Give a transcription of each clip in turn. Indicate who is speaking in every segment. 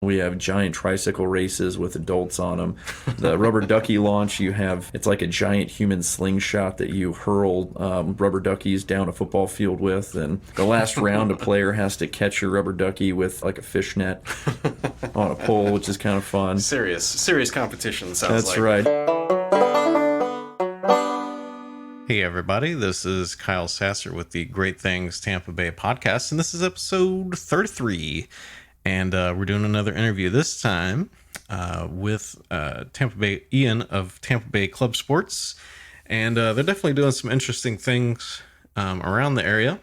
Speaker 1: We have giant tricycle races with adults on them. The rubber ducky launch, it's like a giant human slingshot that you hurl rubber duckies down a football field with. And the last round, a player has to catch your rubber ducky with like a fishnet on a pole, which is kind of fun.
Speaker 2: Serious competition, sounds
Speaker 1: That's
Speaker 2: like.
Speaker 1: right.
Speaker 3: Hey everybody, this is Kyle Sasser with the Great Things Tampa Bay podcast, and this is episode 33. And we're doing another interview this time with Tampa Bay Ian of Tampa Bay Club Sports. And they're definitely doing some interesting things around the area.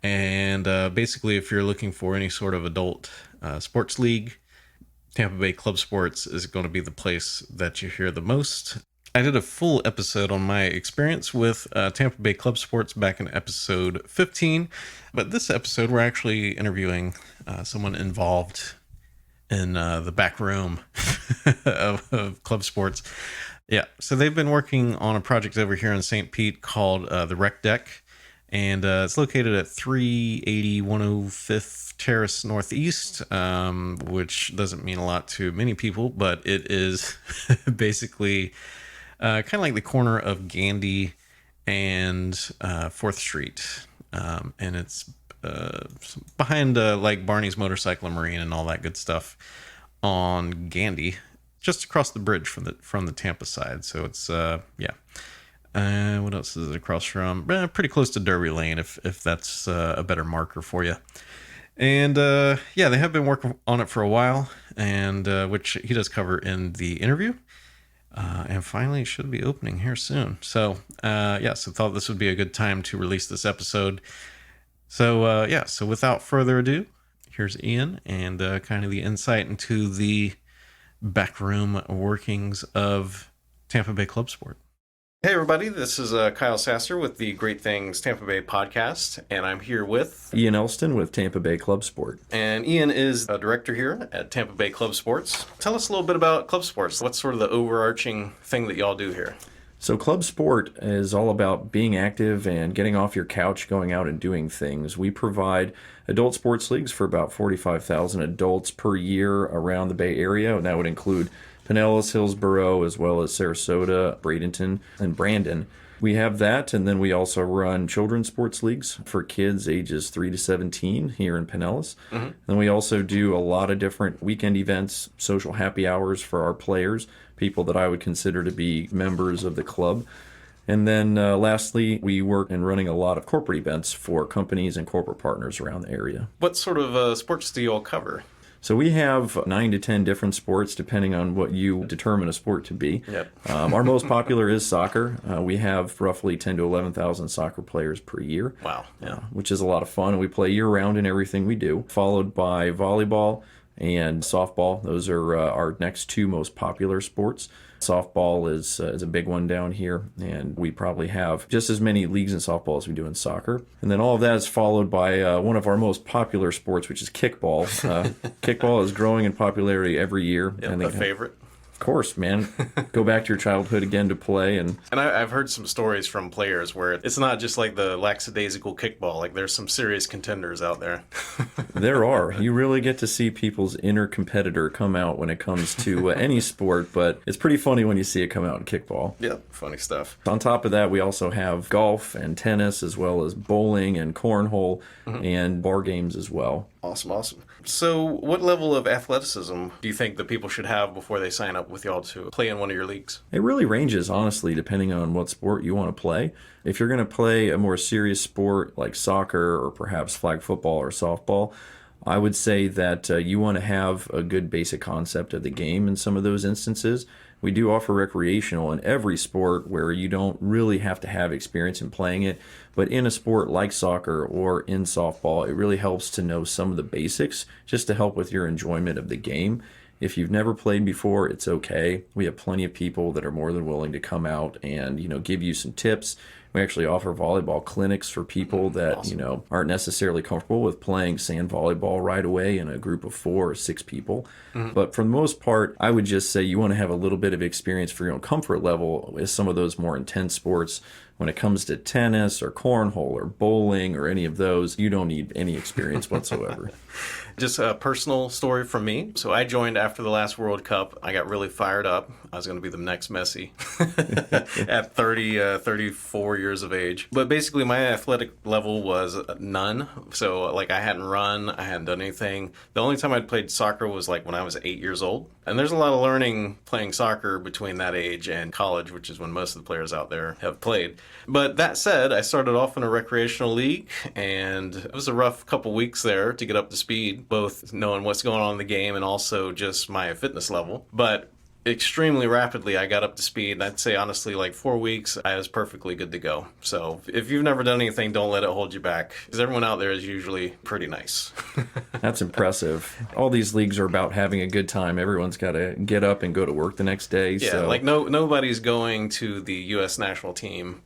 Speaker 3: And basically, if you're looking for any sort of adult sports league, Tampa Bay Club Sports is going to be the place that you hear the most. I did a full episode on my experience with Tampa Bay Club Sports back in episode 15. But this episode, we're actually interviewing someone involved in the back room of Club Sports. Yeah, so they've been working on a project over here in St. Pete called the Rec Deck. And it's located at 380 105th Terrace Northeast, which doesn't mean a lot to many people, but it is basically kind of like the corner of Gandy and 4th Street. And it's behind like Barney's Motorcycle and Marine and all that good stuff on Gandy, just across the bridge from the Tampa side. So it's, what else is it across from? Pretty close to Derby Lane, if that's a better marker for you. And they have been working on it for a while, and which he does cover in the interview. And finally, it should be opening here soon. So, so thought this would be a good time to release this episode. So, so without further ado, here's Ian and kind of the insight into the backroom workings of Tampa Bay Club Sport.
Speaker 2: Hey everybody, this is Kyle Sasser with the Great Things Tampa Bay podcast, and I'm here with
Speaker 1: Ian Elston with Tampa Bay Club Sport.
Speaker 2: And Ian is a director here at Tampa Bay Club Sports. Tell us a little bit about Club Sports. What's sort of the overarching thing that y'all do here?
Speaker 1: So Club Sport is all about being active and getting off your couch, going out and doing things. We provide adult sports leagues for about 45,000 adults per year around the Bay Area, and that would include Pinellas, Hillsborough, as well as Sarasota, Bradenton, and Brandon. We have that, and then we also run children's sports leagues for kids ages 3 to 17 here in Pinellas. Mm-hmm. And we also do a lot of different weekend events, social happy hours for our players, people that I would consider to be members of the club. And then lastly, we work in running a lot of corporate events for companies and corporate partners around the area.
Speaker 2: What sort of sports do you all cover?
Speaker 1: So we have 9 to 10 different sports, depending on what you determine a sport to be.
Speaker 2: Yep.
Speaker 1: Our most popular is soccer. We have roughly 10 to 11,000 soccer players per year.
Speaker 2: Wow. Yeah.
Speaker 1: Which is a lot of fun. And we play year-round in everything we do, followed by volleyball and softball. Those are our next two most popular sports. Softball is a big one down here, and we probably have just as many leagues in softball as we do in soccer. And then all of that is followed by one of our most popular sports, which is kickball. Kickball is growing in popularity every year.
Speaker 2: Yep, a favorite.
Speaker 1: Of course, man. Go back to your childhood again to play. And
Speaker 2: I've heard some stories from players where it's not just like the lackadaisical kickball. Like there's some serious contenders out there.
Speaker 1: There are. You really get to see people's inner competitor come out when it comes to any sport, but it's pretty funny when you see it come out in kickball.
Speaker 2: Yeah, funny stuff.
Speaker 1: On top of that, we also have golf and tennis, as well as bowling and cornhole, and bar games as well.
Speaker 2: Awesome. So what level of athleticism do you think that people should have before they sign up with y'all to play in one of your leagues?
Speaker 1: It really ranges, honestly, depending on what sport you want to play. If you're going to play a more serious sport like soccer or perhaps flag football or softball, I would say that you want to have a good basic concept of the game in some of those instances. We do offer recreational in every sport where you don't really have to have experience in playing it, but in a sport like soccer or in softball, it really helps to know some of the basics just to help with your enjoyment of the game. If you've never played before, it's okay. We have plenty of people that are more than willing to come out and, give you some tips. We actually offer volleyball clinics for people that,
Speaker 2: Awesome.
Speaker 1: Aren't necessarily comfortable with playing sand volleyball right away in a group of 4 or 6 people. Mm-hmm. But for the most part, I would just say you want to have a little bit of experience for your own comfort level with some of those more intense sports when it comes to tennis or cornhole or bowling or any of those, you don't need any experience whatsoever.
Speaker 2: Just a personal story from me. So I joined after the last World Cup. I got really fired up. I was going to be the next Messi at 34 years of age. But basically my athletic level was none. So like I hadn't run, I hadn't done anything. The only time I'd played soccer was like when I was 8 years old. And there's a lot of learning playing soccer between that age and college, which is when most of the players out there have played. But that said, I started off in a recreational league, and it was a rough couple weeks there to get up to speed, both knowing what's going on in the game and also just my fitness level. But extremely rapidly, I got up to speed. And I'd say, honestly, like 4 weeks, I was perfectly good to go. So if you've never done anything, don't let it hold you back, because everyone out there is usually pretty nice.
Speaker 1: That's impressive. All these leagues are about having a good time. Everyone's got to get up and go to work the next day.
Speaker 2: Yeah,
Speaker 1: so.
Speaker 2: like nobody's going to the U.S. national team.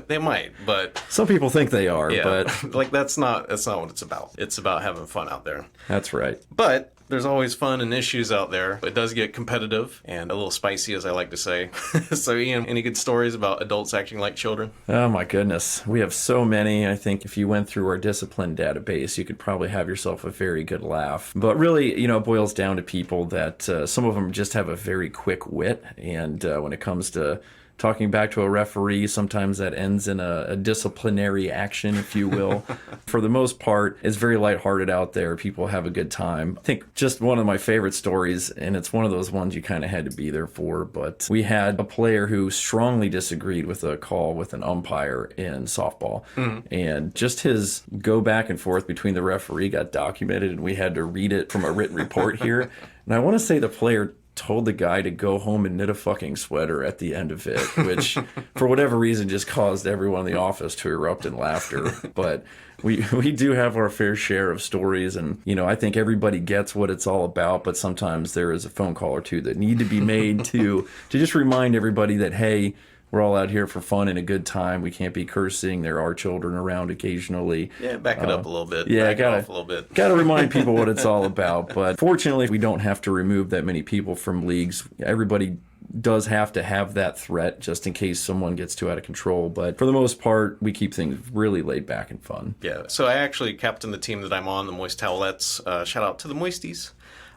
Speaker 2: They might, but
Speaker 1: Some people think they are,
Speaker 2: yeah,
Speaker 1: but
Speaker 2: like that's not what it's about. It's about having fun out there.
Speaker 1: that's right.
Speaker 2: But there's always fun and issues out there. It does get competitive and a little spicy, as I like to say. So, Ian, any good stories about adults acting like children?
Speaker 1: Oh my goodness. We have so many. I think if you went through our discipline database, you could probably have yourself a very good laugh. But really, it boils down to people that some of them just have a very quick wit. And when it comes to talking back to a referee, sometimes that ends in a disciplinary action, if you will. For the most part, it's very lighthearted out there. People have a good time. I think just one of my favorite stories, and it's one of those ones you kind of had to be there for, but we had a player who strongly disagreed with a call with an umpire in softball. And just his go back and forth between the referee got documented, and we had to read it from a written report here. And I want to say the player told the guy to go home and knit a fucking sweater at the end of it, which for whatever reason just caused everyone in the office to erupt in laughter. But we do have our fair share of stories, and I think everybody gets what it's all about, but sometimes there is a phone call or two that need to be made to just remind everybody that, hey, we're all out here for fun and a good time. We can't be cursing. There are children around occasionally.
Speaker 2: Yeah, back it up a little bit.
Speaker 1: Yeah,
Speaker 2: back it off a little bit.
Speaker 1: Got to remind people what it's all about. But fortunately, we don't have to remove that many people from leagues. Everybody does have to have that threat just in case someone gets too out of control. But for the most part, we keep things really laid back and fun.
Speaker 2: Yeah, so I actually captain the team that I'm on, the Moist Towelettes. Shout out to the Moisties.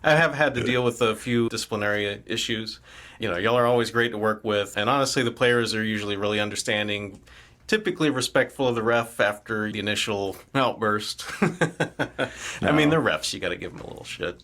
Speaker 2: I have had to deal with a few disciplinary issues. Y'all are always great to work with. And honestly, the players are usually really understanding, typically respectful of the ref after the initial outburst. I mean, they're refs. You got to give them a little shit.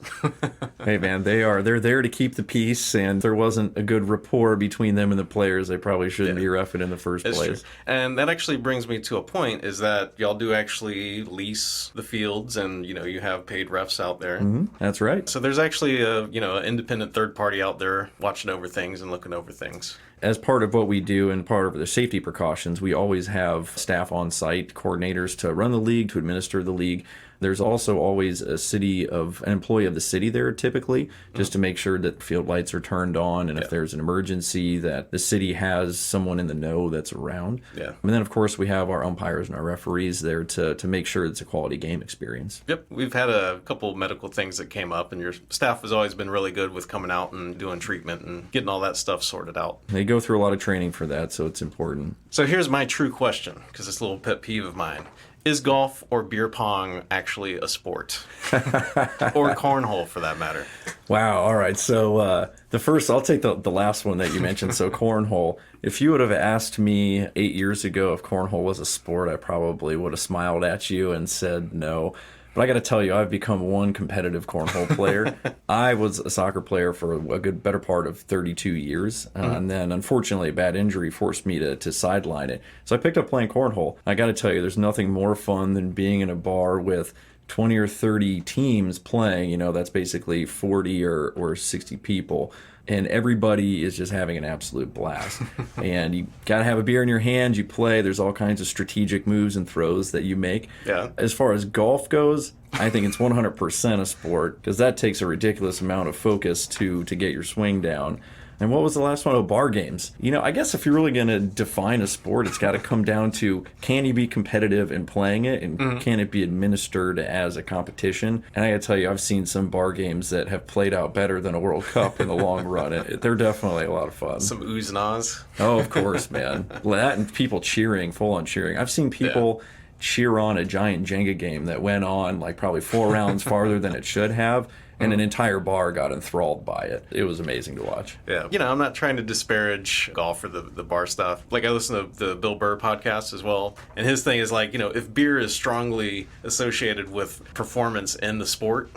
Speaker 1: Hey, man, they're there to keep the peace. And if there wasn't a good rapport between them and the players, they probably shouldn't be reffing in the first
Speaker 2: It's
Speaker 1: place.
Speaker 2: true. And that actually brings me to a point, is that y'all do actually lease the fields, and you have paid refs out there.
Speaker 1: That's right.
Speaker 2: So there's actually an independent third party out there watching over things and looking over things.
Speaker 1: As part of what we do and part of the safety precautions, we always have staff on site, coordinators to run the league, to administer the league. There's also always an employee of the city there typically, just to make sure that field lights are turned on, and if there's an emergency, that the city has someone in the know that's around.
Speaker 2: Yeah.
Speaker 1: And then, of course, we have our umpires and our referees there to make sure it's a quality game experience.
Speaker 2: Yep, we've had a couple medical things that came up, and your staff has always been really good with coming out and doing treatment and getting all that stuff sorted out.
Speaker 1: They go through a lot of training for that, so it's important.
Speaker 2: So here's my true question, because it's a little pet peeve of mine. Is golf or beer pong actually a sport? Or cornhole, for that matter?
Speaker 1: Wow. All right. So I'll take the last one that you mentioned. So cornhole. If you would have asked me 8 years ago if cornhole was a sport, I probably would have smiled at you and said no. But I got to tell you, I've become one competitive cornhole player. I was a soccer player for a better part of 32 years. And then, unfortunately, a bad injury forced me to sideline it. So I picked up playing cornhole. I got to tell you, there's nothing more fun than being in a bar with 20 or 30 teams playing. That's basically 40 or 60 people. And everybody is just having an absolute blast. And you got to have a beer in your hand. You play. There's all kinds of strategic moves and throws that you make.
Speaker 2: Yeah.
Speaker 1: As far as golf goes, I think it's 100% a sport, because that takes a ridiculous amount of focus to get your swing down. And what was the last one? Oh, bar games. You know, I guess if you're really going to define a sport, it's got to come down to, can you be competitive in playing it, and can it be administered as a competition? And I got to tell you, I've seen some bar games that have played out better than a World Cup in the long run. They're definitely a lot of fun.
Speaker 2: Some oohs and ahs.
Speaker 1: Oh, of course, man. That and people cheering, full on cheering. I've seen people cheer on a giant Jenga game that went on like probably 4 rounds farther than it should have, and an entire bar got enthralled by it. It was amazing to watch.
Speaker 2: Yeah. You know, I'm not trying to disparage golf or the bar stuff. Like, I listen to the Bill Burr podcast as well, and his thing is like, you know, if beer is strongly associated with performance in the sport,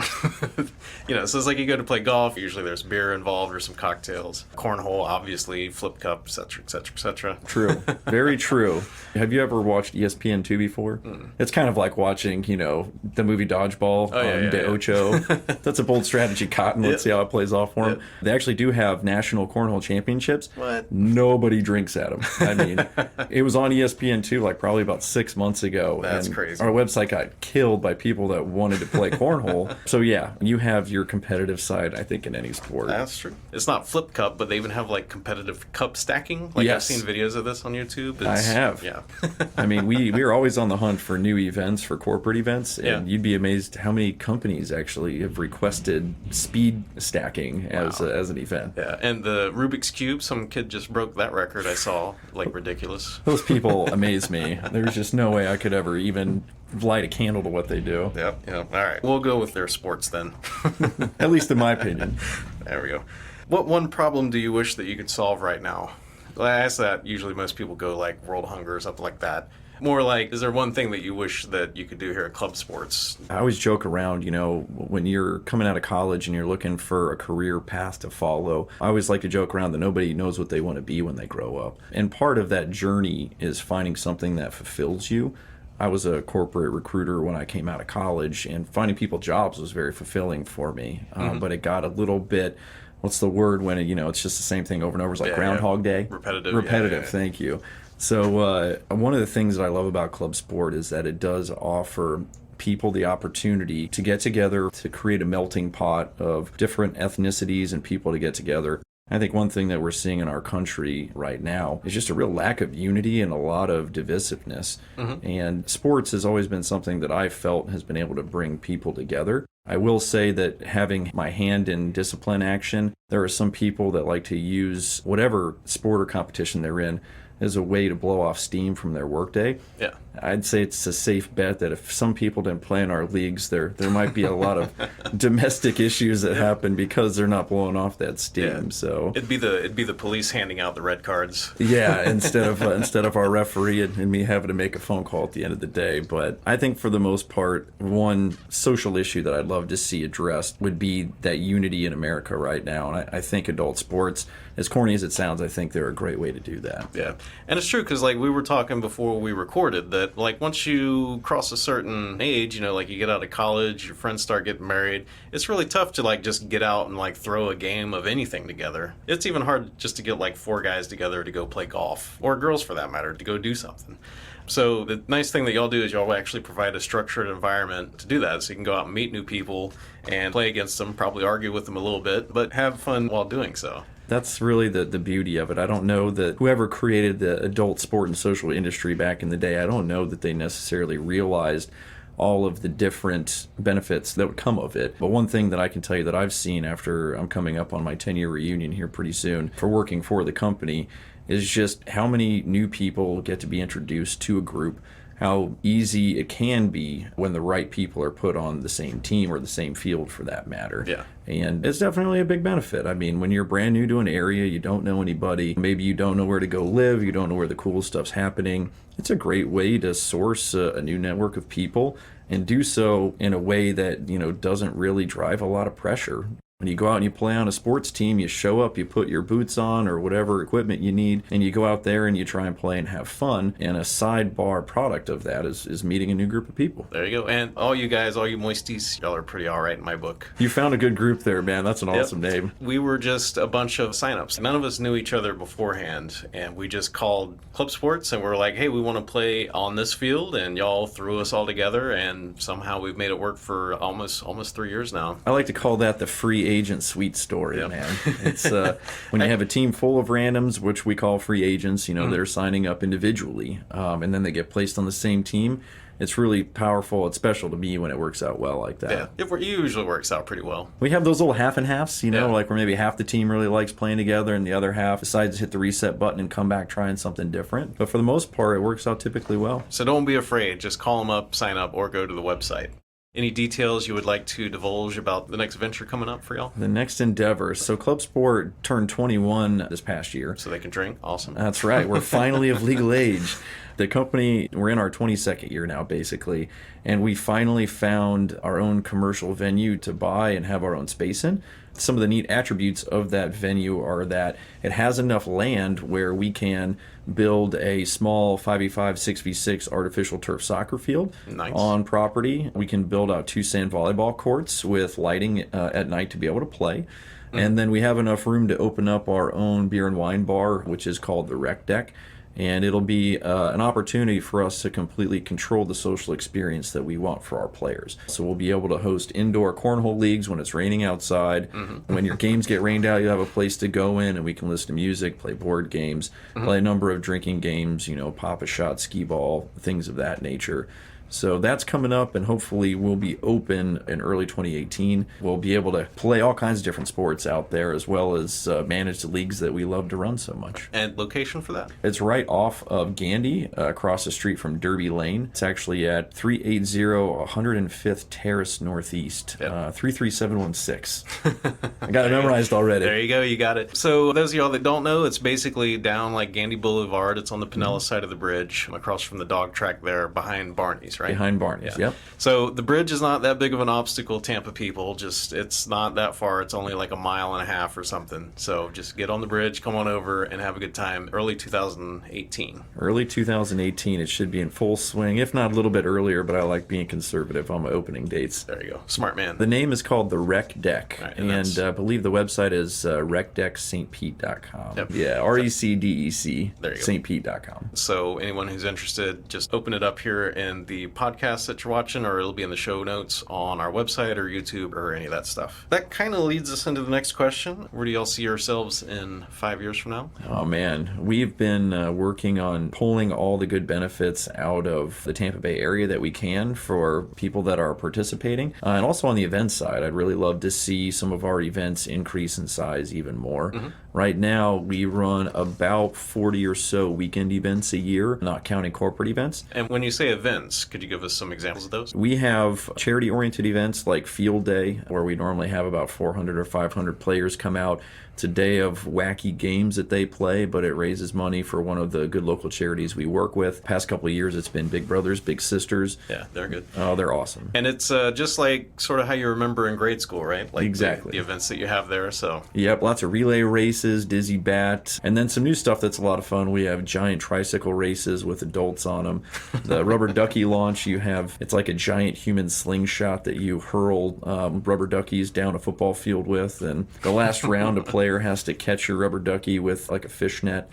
Speaker 2: you know, so it's like you go to play golf, usually there's beer involved or some cocktails. Cornhole, obviously, flip cup, et cetera, et cetera, et cetera.
Speaker 1: True. Very true. Have you ever watched ESPN2 before? It's kind of like watching, you know, the movie Dodgeball on De Ocho. That's a bold strategy, Cotton. Let's see how it plays off for him. They actually do have national cornhole championships.
Speaker 2: What?
Speaker 1: Nobody drinks at them. I mean, it was on ESPN2 like probably about 6 months ago.
Speaker 2: That's
Speaker 1: and
Speaker 2: crazy.
Speaker 1: Our website got killed by people that wanted to play cornhole. So yeah, you have your competitive side, I think, in any sport.
Speaker 2: That's true. It's not flip cup, but they even have like competitive cup stacking. Like,
Speaker 1: Yes.
Speaker 2: I've seen videos of this on YouTube.
Speaker 1: I have.
Speaker 2: Yeah.
Speaker 1: I mean, we are always on the hunt for new events, for corporate events, and you'd be amazed how many companies actually have requested speed stacking as an event.
Speaker 2: Yeah, and the Rubik's Cube, some kid just broke that record I saw, like, ridiculous.
Speaker 1: Those people amaze me. There's just no way I could ever even light a candle to what they do.
Speaker 2: Yep. All right. We'll go with their sports then.
Speaker 1: At least in my opinion.
Speaker 2: There we go. What one problem do you wish that you could solve right now? Well, I ask that. Usually most people go like world hunger or something like that. More like, is there one thing that you wish that you could do here at Club Sports?
Speaker 1: I always joke around, you know, when you're coming out of college and you're looking for a career path to follow, I always like to joke around that nobody knows what they want to be when they grow up. And part of that journey is finding something that fulfills you. I was a corporate recruiter when I came out of college, and finding people jobs was very fulfilling for me. But it got a little bit, what's the word when it, you know, it's just the same thing over and over. It's like Groundhog Day.
Speaker 2: Repetitive.
Speaker 1: Thank you. So one of the things that I love about Club Sport is that it does offer people the opportunity to get together, to create a melting pot of different ethnicities and people to get together. I think one thing that we're seeing in our country right now is just a real lack of unity and a lot of divisiveness. And sports has always been something that I felt has been able to bring people together. I will say that having my hand in discipline action, there are some people that like to use whatever sport or competition they're in as a way to blow off steam from their workday.
Speaker 2: Yeah.
Speaker 1: I'd say it's a safe bet that if some people didn't play in our leagues, there might be a lot of domestic issues that happen because they're not blowing off that steam.
Speaker 2: Yeah.
Speaker 1: So
Speaker 2: it'd be the police handing out the red cards.
Speaker 1: Yeah, instead of our referee and me having to make a phone call at the end of the day. But I think for the most part, one social issue that I'd love to see addressed would be that unity in America right now. And I think adult sports, as corny as it sounds, I think they're a great way to do that.
Speaker 2: Yeah, and it's true because like we were talking before we recorded that like once you cross a certain age, you know, like you get out of college, your friends start getting married, it's really tough to like just get out and like throw a game of anything together. It's even hard just to get like 4 guys together to go play golf, or girls for that matter, to go do something. So the nice thing that y'all do is y'all actually provide a structured environment to do that, so you can go out and meet new people and play against them, probably argue with them a little bit, but have fun while doing so.
Speaker 1: That's really the beauty of it. I don't know that whoever created the adult sport and social industry back in the day, I don't know that they necessarily realized all of the different benefits that would come of it. But one thing that I can tell you that I've seen after I'm coming up on my 10-year reunion here pretty soon for working for the company is just how many new people get to be introduced to a group, how easy it can be when the right people are put on the same team or the same field for that matter.
Speaker 2: Yeah.
Speaker 1: And it's definitely a big benefit. I mean, when you're brand new to an area, you don't know anybody, maybe you don't know where to go live, you don't know where the cool stuff's happening, it's a great way to source a new network of people and do so in a way that, you know, doesn't really drive a lot of pressure. When you go out and you play on a sports team, you show up, you put your boots on or whatever equipment you need, and you go out there and you try and play and have fun. And a sidebar product of that is meeting a new group of people.
Speaker 2: There you go. And all you guys, all you moisties, y'all are pretty all right in my book.
Speaker 1: You found a good group there, man. That's an awesome name.
Speaker 2: We were just a bunch of signups. None of us knew each other beforehand, and we just called Club Sports, and we were like, hey, we want to play on this field, and y'all threw us all together, and somehow we've made it work for almost 3 years now.
Speaker 1: I like to call that the free agent sweet story,
Speaker 2: Yep.
Speaker 1: man. It's when you have a team full of randoms, which we call free agents, that are signing up individually, and then they get placed on the same team. It's really powerful. It's special to me when it works out well like that.
Speaker 2: Yeah, it usually works out pretty well.
Speaker 1: We have those little half and halves,
Speaker 2: Yeah.
Speaker 1: like where maybe half the team really likes playing together and the other half decides to hit the reset button and come back trying something different. But for the most part, it works out typically well.
Speaker 2: So don't be afraid. Just call them up, sign up, or go to the website. Any details you would like to divulge about the next venture coming up for y'all?
Speaker 1: The next endeavor. So Club Sport turned 21 this past year.
Speaker 2: So they can drink? Awesome.
Speaker 1: That's right. We're finally of legal age. The company, we're in our 22nd year now, basically, and we finally found our own commercial venue to buy and have our own space in. Some of the neat attributes of that venue are that it has enough land where we can build a small 5v5, 6v6 artificial turf soccer field
Speaker 2: Nice.
Speaker 1: on property. We can build out 2 sand volleyball courts with lighting at night to be able to play. And then we have enough room to open up our own beer and wine bar, which is called the Rec Deck. And it'll be an opportunity for us to completely control the social experience that we want for our players. So we'll be able to host indoor cornhole leagues when it's raining outside. When your games get rained out, you have a place to go in, and we can listen to music, play board games, play a number of drinking games, pop a shot, skee ball, things of that nature. So that's coming up, and hopefully we'll be open in early 2018. We'll be able to play all kinds of different sports out there, as well as manage the leagues that we love to run so much.
Speaker 2: And location for that?
Speaker 1: It's right off of Gandy, across the street from Derby Lane. It's actually at 380 105th Terrace Northeast, 33716. I got it memorized already.
Speaker 2: There you go, you got it. So those of y'all that don't know, it's basically down like Gandy Boulevard. It's on the Pinellas side of the bridge, across from the dog track there, behind Barney's, right?
Speaker 1: Behind Barney's, yep.
Speaker 2: So the bridge is not that big of an obstacle, Tampa people. It's not that far. It's only like a mile and a half or something. So just get on the bridge, come on over, and have a good time. Early 2018.
Speaker 1: Early 2018, it should be in full swing, if not a little bit earlier, but I like being conservative on my opening dates.
Speaker 2: There you go. Smart man.
Speaker 1: The name is called the Rec Deck,
Speaker 2: Right,
Speaker 1: and I believe the website is recdeckstpete.com.
Speaker 2: Yep.
Speaker 1: Yeah, RECDEC,
Speaker 2: There you go.
Speaker 1: stpete.com.
Speaker 2: So anyone who's interested, just open it up here in the podcast that you're watching, or it'll be in the show notes on our website or YouTube or any of that stuff. That kind of leads us into the next question. Where do y'all see yourselves in 5 years from now?
Speaker 1: Oh man, we've been working on pulling all the good benefits out of the Tampa Bay area that we can for people that are participating. And also on the event side, I'd really love to see some of our events increase in size even more. Right now, we run about 40 or so weekend events a year, not counting corporate events.
Speaker 2: And when you say events, could you give us some examples of those?
Speaker 1: We have charity-oriented events like Field Day, where we normally have about 400 or 500 players come out. It's a day of wacky games that they play, but it raises money for one of the good local charities we work with. Past couple of years, it's been Big Brothers, Big Sisters.
Speaker 2: Yeah, they're good.
Speaker 1: Oh, they're awesome.
Speaker 2: And it's just like sort of how you remember in grade school, right? Like
Speaker 1: Exactly.
Speaker 2: the events that you have there. So
Speaker 1: Yep, lots of relay races, dizzy bat, and then some new stuff that's a lot of fun. We have giant tricycle races with adults on them. The rubber ducky launch, it's like a giant human slingshot that you hurl rubber duckies down a football field with, and the last round a player has to catch your rubber ducky with like a fishnet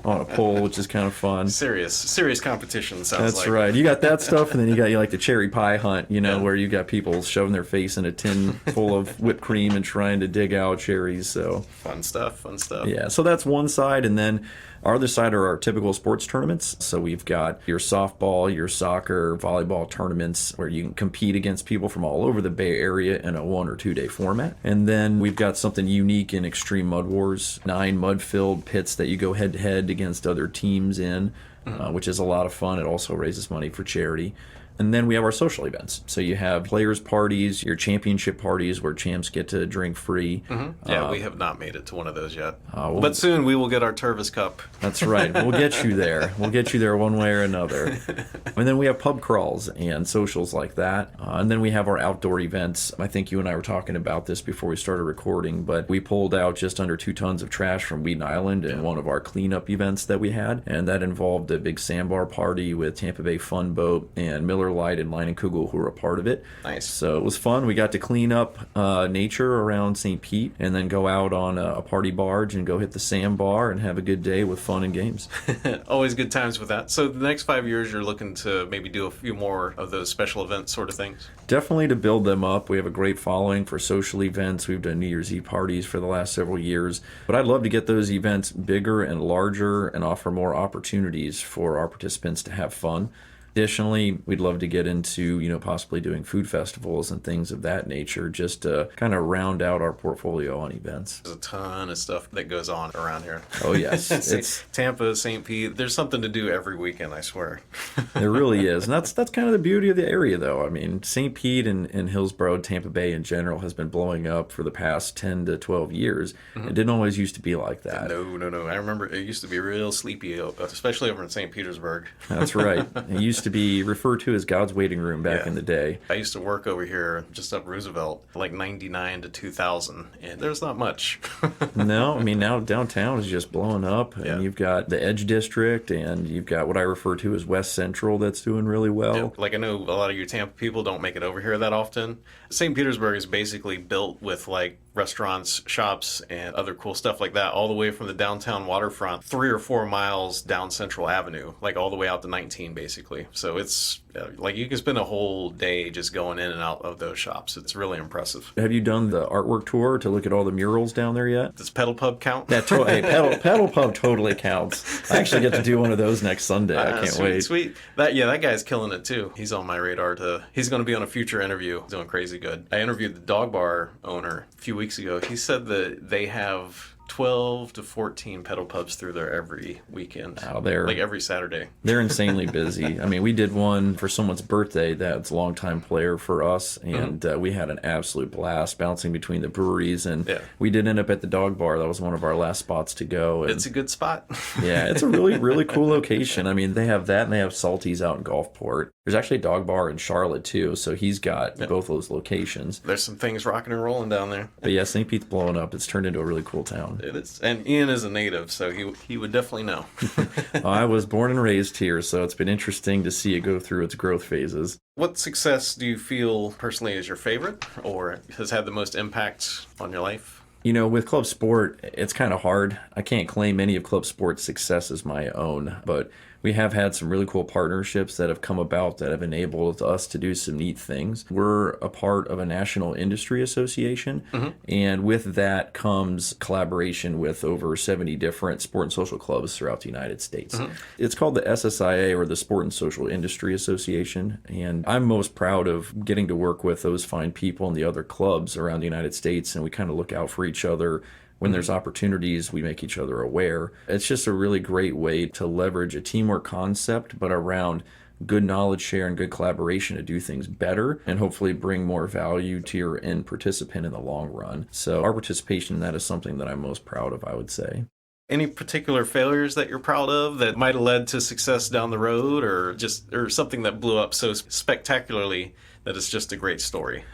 Speaker 1: on a pole, which is kind of fun.
Speaker 2: serious competition sounds
Speaker 1: That's
Speaker 2: like.
Speaker 1: right. You got that stuff, and then you got like the cherry pie hunt, where you got people shoving their face in a tin full of whipped cream and trying to dig out cherries. So
Speaker 2: Fun stuff.
Speaker 1: yeah, so that's one side, and then our other side are our typical sports tournaments. So we've got your softball, your soccer, volleyball tournaments where you can compete against people from all over the Bay Area in a 1 or 2 day format. And then we've got something unique in Extreme Mud Wars, 9 mud-filled pits that you go head-to-head against other teams in, which is a lot of fun. It also raises money for charity. And then we have our social events. So you have players' parties, your championship parties where champs get to drink free.
Speaker 2: Yeah, we have not made it to one of those yet.
Speaker 1: well-
Speaker 2: But soon we will get our Tervis Cup.
Speaker 1: That's right. We'll get you there. We'll get you there one way or another. And then we have pub crawls and socials like that. And then we have our outdoor events. I think you and I were talking about this before we started recording, but we pulled out just under 2 tons of trash from Wheaton Island in one of our cleanup events that we had. And that involved a big sandbar party with Tampa Bay Fun Boat and Miller Miller Lite and Leinenkugel who were a part of it.
Speaker 2: Nice.
Speaker 1: So it was fun. We got to clean up nature around St. Pete and then go out on a party barge and go hit the sandbar and have a good day with fun and games.
Speaker 2: Always good times with that. So the next 5 years, you're looking to maybe do a few more of those special event sort of things?
Speaker 1: Definitely to build them up. We have a great following for social events. We've done New Year's Eve parties for the last several years. But I'd love to get those events bigger and larger and offer more opportunities for our participants to have fun. Additionally, we'd love to get into, possibly doing food festivals and things of that nature, just to kind of round out our portfolio on events.
Speaker 2: There's a ton of stuff that goes on around here.
Speaker 1: Oh, yes.
Speaker 2: It's Tampa, St. Pete. There's something to do every weekend, I swear.
Speaker 1: There really is. And that's kind of the beauty of the area, though. I mean, St. Pete and Hillsborough, Tampa Bay in general, has been blowing up for the past 10 to 12 years. Mm-hmm. It didn't always used to be like that.
Speaker 2: No. I remember it used to be real sleepy, especially over in St. Petersburg.
Speaker 1: That's right. It used to be referred to as God's waiting room back in the day.
Speaker 2: I used to work over here just up Roosevelt, like 99 to 2000, and there's not much.
Speaker 1: No, I mean, now downtown is just blowing up, and you've got the Edge District, and you've got what I refer to as West Central that's doing really well.
Speaker 2: Yeah. Like, I know a lot of you Tampa people don't make it over here that often. St. Petersburg is basically built with, like, restaurants, shops, and other cool stuff like that, all the way from the downtown waterfront, 3 or 4 miles down Central Avenue, like all the way out to 19, basically. So it's like you can spend a whole day just going in and out of those shops. It's really impressive.
Speaker 1: Have you done the artwork tour to look at all the murals down there yet?
Speaker 2: Does Pedal Pub count?
Speaker 1: Hey, Pedal Pub totally counts. I actually get to do one of those next Sunday. I can't wait.
Speaker 2: Sweet. That guy's killing it too. He's on my radar he's going to be on a future interview. He's doing crazy good. I interviewed the dog bar owner a few weeks ago. He said that they have 12 to 14 pedal pubs through there every weekend. Like every Saturday.
Speaker 1: They're insanely busy. I mean, we did one for someone's birthday that's a longtime player for us, and we had an absolute blast bouncing between the breweries, and we did end up at the dog bar. That was one of our last spots to go. And
Speaker 2: it's a good spot.
Speaker 1: Yeah, it's a really, really cool location. I mean, they have that, and they have Salties out in Gulfport. There's actually a dog bar in Charlotte, too, so he's got both those locations.
Speaker 2: There's some things rocking and rolling down there.
Speaker 1: But yeah, St. Pete's blowing up. It's turned into a really cool town.
Speaker 2: It is. And Ian is a native, so he would definitely know.
Speaker 1: I was born and raised here, so it's been interesting to see it go through its growth phases.
Speaker 2: What success do you feel personally is your favorite or has had the most impact on your life?
Speaker 1: With Club Sport, it's kind of hard. I can't claim any of Club Sport's success as my own, but we have had some really cool partnerships that have come about that have enabled us to do some neat things. We're a part of a national industry association, and with that comes collaboration with over 70 different sport and social clubs throughout the United States. It's called the SSIA, or the Sport and Social Industry Association, and I'm most proud of getting to work with those fine people and the other clubs around the United States, and we kind of look out for each other. When there's opportunities, we make each other aware. It's just a really great way to leverage a teamwork concept, but around good knowledge share and good collaboration to do things better and hopefully bring more value to your end participant in the long run. So our participation in that is something that I'm most proud of, I would say.
Speaker 2: Any particular failures that you're proud of that might have led to success down the road, or something that blew up so spectacularly that it's just a great story?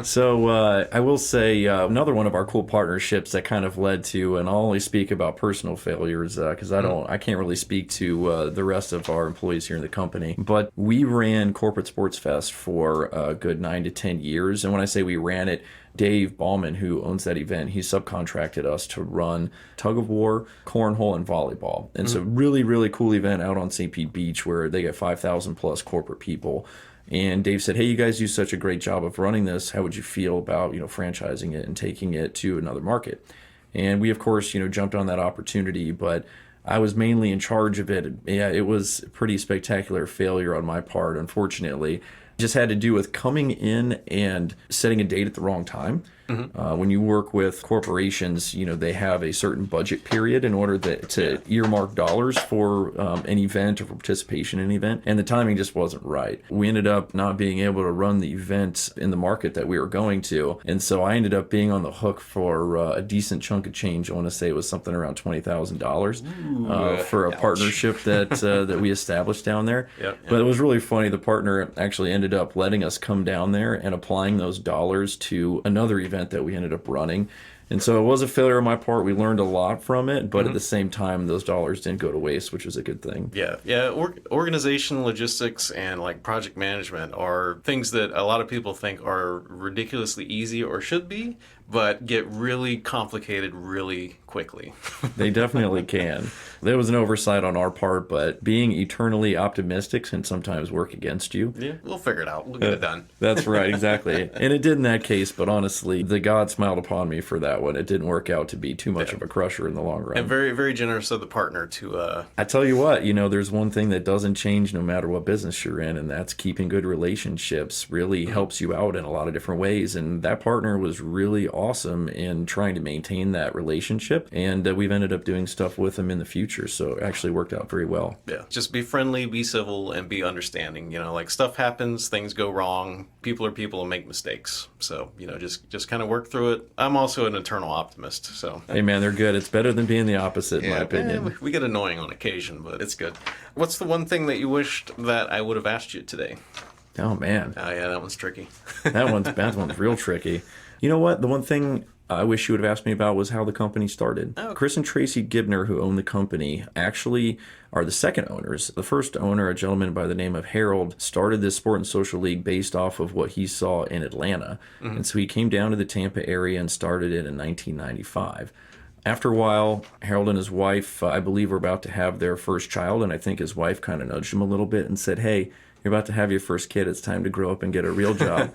Speaker 1: So I will say another one of our cool partnerships that kind of led to, and I'll only speak about personal failures because I can't really speak to the rest of our employees here in the company, but we ran Corporate Sports Fest for a good 9 to 10 years. And when I say we ran it, Dave Ballman, who owns that event, he subcontracted us to run tug of war, cornhole, and volleyball. And so really, really cool event out on St. Pete Beach where they get 5,000 plus corporate people. And Dave said, hey, you guys do such a great job of running this. How would you feel about, franchising it and taking it to another market? And we, of course, jumped on that opportunity, but I was mainly in charge of it. Yeah, it was a pretty spectacular failure on my part, unfortunately. Just had to do with coming in and setting a date at the wrong time. When you work with corporations, they have a certain budget period in order to earmark dollars for an event or for participation in an event, and the timing just wasn't right. We ended up not being able to run the event in the market that we were going to, and so I ended up being on the hook for a decent chunk of change. I want to say it was something around $20,000 for a partnership that we established down there. But it was really funny. The partner actually ended up letting us come down there and applying those dollars to another event that we ended up running. And so it was a failure on my part. We learned a lot from it, but at the same time, those dollars didn't go to waste, which is a good thing.
Speaker 2: Yeah. Organization, logistics, and like project management are things that a lot of people think are ridiculously easy or should be, but get really complicated really quickly.
Speaker 1: They definitely can. There was an oversight on our part, but being eternally optimistic can sometimes work against you.
Speaker 2: Yeah, we'll figure it out. We'll get it done.
Speaker 1: That's right, exactly. And it did in that case, but honestly, the God smiled upon me for that one. It didn't work out to be too much of a crusher in the long run.
Speaker 2: And very, very generous of the partner to...
Speaker 1: I tell you what, there's one thing that doesn't change no matter what business you're in, and that's keeping good relationships really helps you out in a lot of different ways. And that partner was really awesome in trying to maintain that relationship, and we've ended up doing stuff with them in the future, so it actually worked out very well.
Speaker 2: Yeah, just be friendly, be civil, and be understanding. Like stuff happens, things go wrong, people are people and make mistakes. So, just kind of work through it. I'm also an eternal optimist, so.
Speaker 1: Hey man, they're good. It's better than being the opposite, in my opinion.
Speaker 2: We get annoying on occasion, but it's good. What's the one thing that you wished that I would have asked you today?
Speaker 1: Oh man.
Speaker 2: Oh yeah, that one's tricky.
Speaker 1: that one's real tricky. You know what? The one thing I wish you would have asked me about was how the company started.
Speaker 2: Oh.
Speaker 1: Chris and Tracy Gibner, who own the company, actually are the second owners. The first owner, a gentleman by the name of Harold, started this sport and social league based off of what he saw in Atlanta. And so he came down to the Tampa area and started it in 1995. After a while, Harold and his wife, I believe, were about to have their first child, and I think his wife kind of nudged him a little bit and said, hey, you're about to have your first kid. It's time to grow up and get a real job.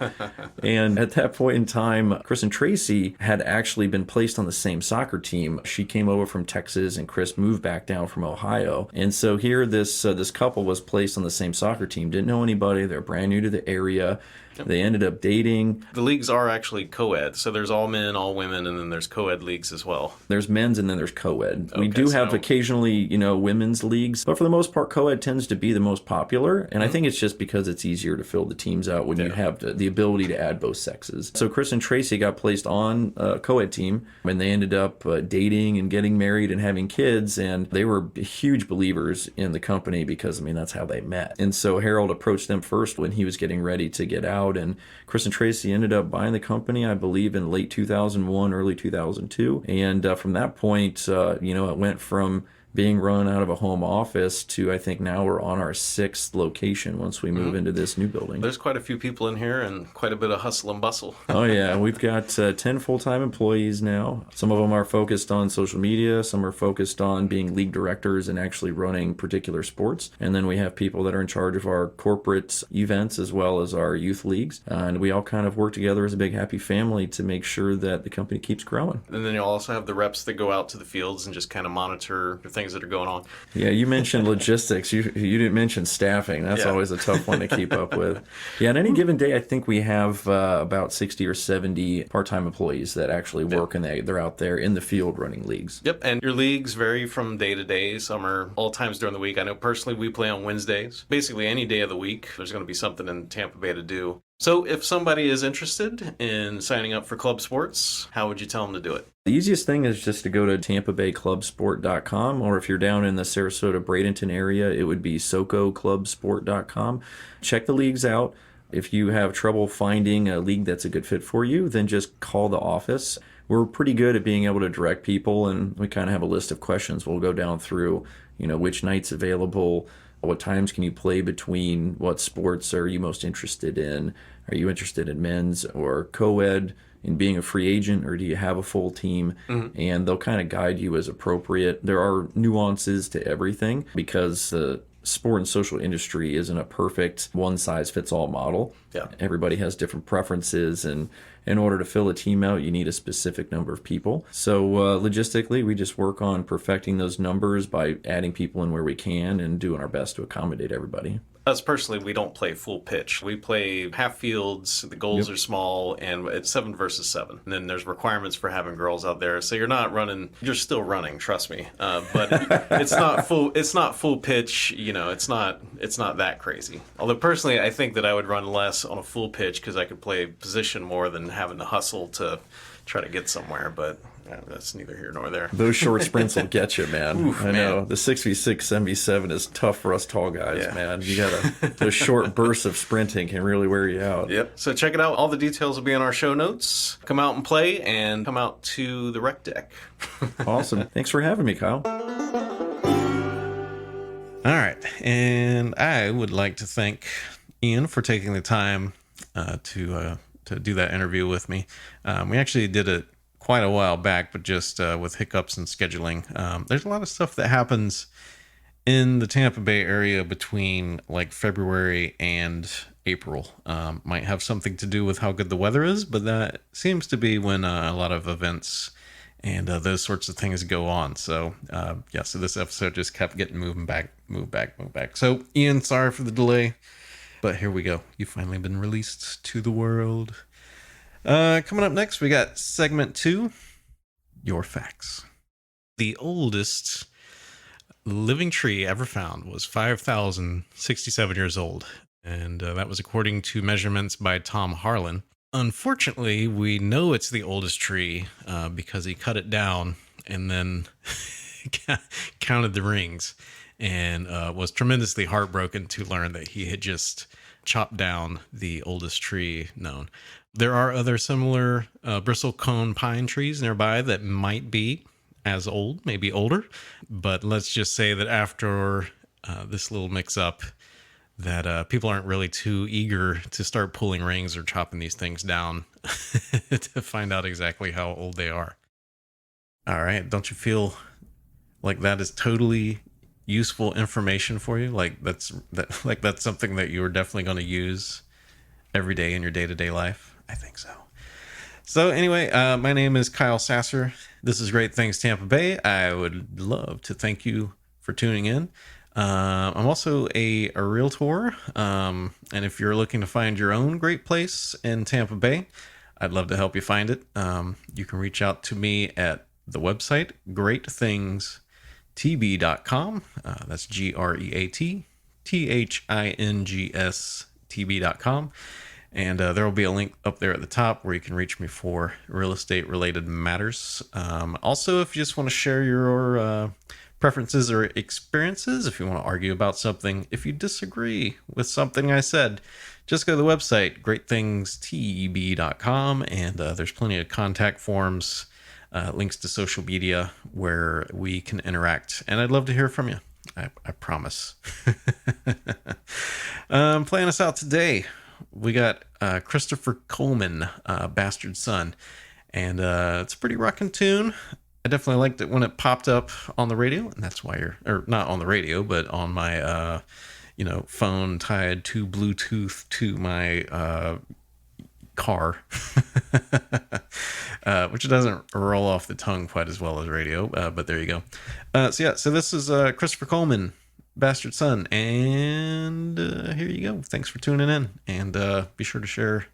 Speaker 1: And at that point in time, Chris and Tracy had actually been placed on the same soccer team. She came over from Texas and Chris moved back down from Ohio. And so here this couple was placed on the same soccer team. Didn't know anybody. They're brand new to the area. They ended up dating.
Speaker 2: The leagues are actually co-ed, so there's all men, all women, and then there's co-ed leagues as well.
Speaker 1: There's men's and then there's co-ed. We
Speaker 2: Okay,
Speaker 1: do have
Speaker 2: so-
Speaker 1: occasionally, women's leagues, but for the most part, co-ed tends to be the most popular, and I think it's just because it's easier to fill the teams out when you have the ability to add both sexes. So Chris and Tracy got placed on a co-ed team, and they ended up dating and getting married and having kids, and they were huge believers in the company because, that's how they met. And so Harold approached them first when he was getting ready to get out, and Chris and Tracy ended up buying the company, I believe, in late 2001, early 2002. And from that point, it went from being run out of a home office to, I think now we're on our 6th location once we move into this new building.
Speaker 2: There's quite a few people in here and quite a bit of hustle and bustle.
Speaker 1: Oh yeah, we've got 10 full-time employees now. Some of them are focused on social media, some are focused on being league directors and actually running particular sports. And then we have people that are in charge of our corporate events as well as our youth leagues. And we all kind of work together as a big happy family to make sure that the company keeps growing.
Speaker 2: And then you'll also have the reps that go out to the fields and just kind of monitor the things that are going on.
Speaker 1: Yeah, you mentioned logistics. You didn't mention staffing. That's always a tough one to keep up with. Yeah, on any given day, I think we have about 60 or 70 part-time employees that actually work, and they're out there in the field running leagues.
Speaker 2: Yep, and your leagues vary from day to day. Some are all times during the week. I know personally we play on Wednesdays. Basically any day of the week, there's going to be something in Tampa Bay to do. So if somebody is interested in signing up for club sports, how would you tell them to do it?
Speaker 1: The easiest thing is just to go to tampabayclubsport.com, or if you're down in the Sarasota-Bradenton area, it would be sococlubsport.com. Check the leagues out. If you have trouble finding a league that's a good fit for you, then just call the office. We're pretty good at being able to direct people, and we kind of have a list of questions. We'll go down through, which night's available, what times can you play between, what sports are you most interested in? Are you interested in men's or co-ed, in being a free agent, or do you have a full team? And they'll kind of guide you as appropriate. There are nuances to everything because the sport and social industry isn't a perfect one-size-fits-all model.
Speaker 2: Yeah.
Speaker 1: Everybody has different preferences, and in order to fill a team out, you need a specific number of people. So logistically, we just work on perfecting those numbers by adding people in where we can and doing our best to accommodate everybody.
Speaker 2: Us personally, we don't play full pitch. We play half fields, the goals are small, and it's 7 versus 7. And then there's requirements for having girls out there. So you're not running, you're still running, trust me. But it's not full pitch, it's not that crazy. Although personally, I think that I would run less on a full pitch because I could play position more than having to hustle to try to get somewhere, but that's neither here nor there.
Speaker 1: Those short sprints will get you, man.
Speaker 2: Oof,
Speaker 1: I know. The 6v6, 7v7 is tough for us tall guys,
Speaker 2: Yeah.
Speaker 1: man. You gotta, those short bursts of sprinting can really wear you out.
Speaker 2: Yep. So check it out. All the details will be in our show notes. Come out and play, and come out to the Rec Deck.
Speaker 1: Awesome. Thanks for having me, Kyle.
Speaker 3: All right, and I would like to thank Ian for taking the time to do that interview with me. We actually did it quite a while back, but just with hiccups and scheduling. There's a lot of stuff that happens in the Tampa Bay area between like February and April. Might have something to do with how good the weather is, but that seems to be when a lot of events and those sorts of things go on. So so this episode just kept getting moved back. So Ian, sorry for the delay, but here we go. You've finally been released to the world. Coming up next, we got segment 2, Your Facts. The oldest living tree ever found was 5,067 years old, and that was according to measurements by Tom Harlan. Unfortunately, we know it's the oldest tree because he cut it down and then counted the rings, and was tremendously heartbroken to learn that he had just chopped down the oldest tree known. There are other similar bristlecone pine trees nearby that might be as old, maybe older, but let's just say that after this little mix-up, that people aren't really too eager to start pulling rings or chopping these things down to find out exactly how old they are. All right, don't you feel like that is totally useful information for you? Like that's something that you're definitely going to use every day in your day-to-day life? I think so. So anyway, my name is Kyle Sasser. This is Great Things Tampa Bay. I would love to thank you for tuning in. I'm also a realtor, and if you're looking to find your own great place in Tampa Bay, I'd love to help you find it. You can reach out to me at the website greatthingstb.com. That's greatthingstb.com. And there will be a link up there at the top where you can reach me for real estate related matters. Also, if you just want to share your preferences or experiences, if you want to argue about something, if you disagree with something I said, just go to the website greatthingstb.com, and there's plenty of contact forms, links to social media where we can interact, and I'd love to hear from you. I promise. Playing us out today, we got Christopher Coleman, Bastard Son, and it's a pretty rockin' tune. I definitely liked it when it popped up on the radio, and that's why or not on the radio, but on my, phone tied to Bluetooth to my car, which doesn't roll off the tongue quite as well as radio, but there you go. So this is Christopher Coleman, Bastard Son, and here you go. Thanks for tuning in, and be sure to share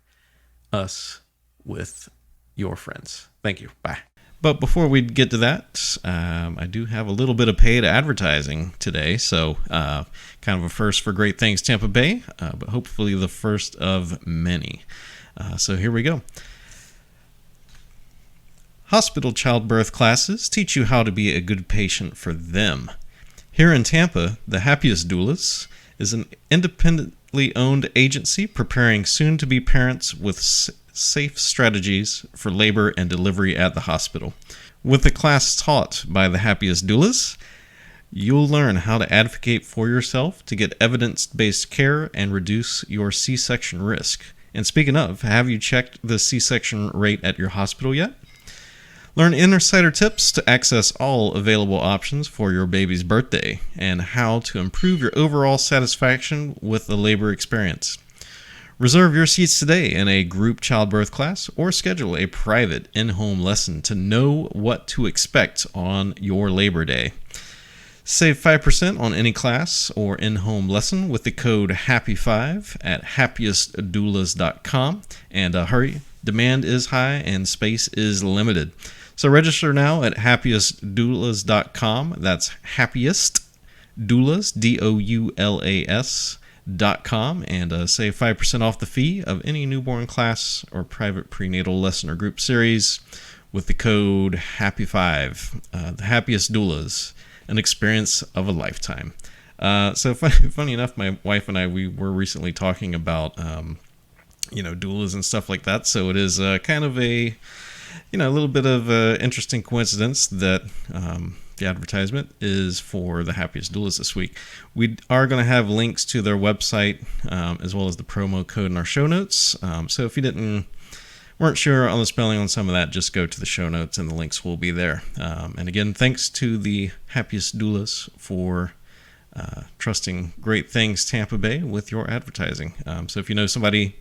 Speaker 3: us with your friends. Thank you. Bye. But before we get to that, I do have a little bit of paid advertising today, so kind of a first for Great Things Tampa Bay, but hopefully the first of many. So here we go. Hospital childbirth classes teach you how to be a good patient for them. Here in Tampa, the Happiest Doulas is an independently owned agency preparing soon-to-be parents with safe strategies for labor and delivery at the hospital. With the class taught by the Happiest Doulas, you'll learn how to advocate for yourself to get evidence-based care and reduce your C-section risk. And speaking of, have you checked the C-section rate at your hospital yet? Learn insider tips to access all available options for your baby's birthday and how to improve your overall satisfaction with the labor experience. Reserve your seats today in a group childbirth class or schedule a private in-home lesson to know what to expect on your Labor Day. Save 5% on any class or in-home lesson with the code HAPPY5 at happiestdoulas.com. And hurry, demand is high and space is limited. So register now at happiestdoulas.com. That's happiestdoulas, and save 5% off the fee of any newborn class or private prenatal lesson or group series with the code HAPPY5. The happiest doulas, an experience of a lifetime. So funny enough, my wife and I, we were recently talking about doulas and stuff like that. So it is kind of a little bit of an interesting coincidence that the advertisement is for the happiest doulas this week. We are going to have links to their website as well as the promo code in our show notes. So if you weren't sure on the spelling on some of that, just go to the show notes and the links will be there. And again, thanks to the happiest doulas for trusting Great Things Tampa Bay with your advertising. So if you know somebody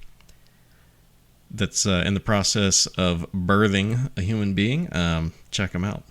Speaker 3: that's in the process of birthing a human being, check them out.